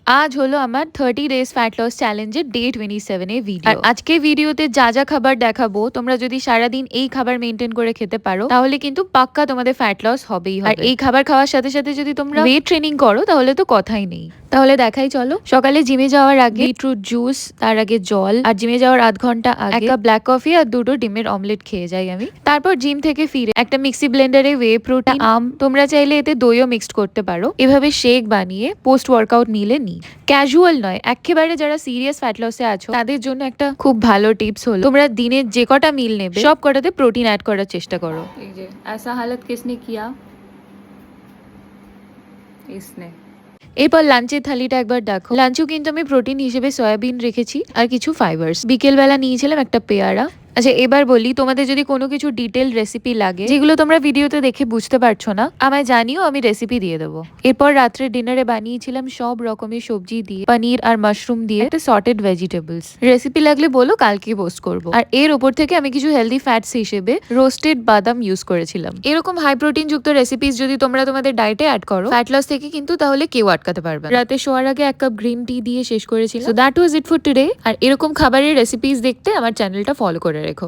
আজ হলো আমার 30 ডেজ ফ্যাট লস চ্যালেঞ্জের ডে 27 এর ভিডিও। আর আজকে ভিডিওতে যা যা খাবার দেখাবো, তোমরা যদি সারাদিন এই খাবার মেনটেন করে খেতে পারো তাহলে কিন্তু পাক্কা তোমাদের ফ্যাট লস হবেই হবে। আর এই খাবার খাওয়ার সাথে সাথে যদি তোমরা ওয়েট ট্রেনিং করো তাহলে তো কথাই নেই। তাহলে দেখাই চলো। সকালে জিমে যাওয়ার আগে বিটরুট জুস, তার আগে জল, আর জিমে যাওয়ার আধ ঘন্টা আগে এক কাপ ব্ল্যাক কফি আর দুটো ডিমের অমলেট খেয়ে যাই আমি। তারপর জিম থেকে ফিরে একটা মিক্সি ব্লেন্ডারে ওয়ে প্রোটিন, আম, তোমরা চাইলে এতে দইও মিক্সড করতে পারো, এভাবে শেক বানিয়ে পোস্ট ওয়ার্কআউট মিলে নিই। ক্যাজুয়াল নয়, একেবারে যারা সিরিয়াস ফ্যাট লসে আছো তাদের জন্য একটা খুব ভালো টিপস হলো তোমরা দিনে যে কটা মিল নেবে সব কটাতে প্রোটিন অ্যাড করার চেষ্টা করো। এই যে ऐसा हालत किसने किया इसने। এরপর লাঞ্চের থালিটা একবার দেখো। লাঞ্চেও কিন্তু আমি প্রোটিন হিসেবে সয়াবিন রেখেছি আর কিছু ফাইবার্স। বিকেলবেলা নিয়েছিলাম একটা পেয়ারা। আচ্ছা, এবার বলি, তোমাদের যদি কোনো কিছু ডিটেল রেসিপি লাগে যেগুলো তোমরা ভিডিওতে দেখে বুঝতে পারছো না, আমায় জানিও, আমি রেসিপি দিয়ে দেবো। এরপর রাত্রে ডিনারে বানিয়েছিলাম সব রকমের সবজি দিয়ে, পনির আর মাশরুম দিয়ে একটা সর্টেড ভেজিটেবলস। রেসিপি লাগলে বলো, কালকে পোস্ট করবো। আর এর ওপর থেকে আমি কিছু হেলদি ফ্যাটস হিসেবে রোস্টেড বাদাম ইউজ করেছিলাম। এরকম হাই প্রোটিন যুক্ত রেসিপিস যদি তোমরা তোমাদের ডায়েটে অ্যাড করো, ফ্যাট লস থেকে কিন্তু তাহলে কেউ আটকাতে পারবে না। রাতে শোয়ার আগে এক কাপ গ্রিন টি দিয়ে শেষ করেছিলাম। So that was it for today. আর এরকম খাবারের রেসিপিস দেখতে আমার চ্যানেলটা ফলো করে রেখো।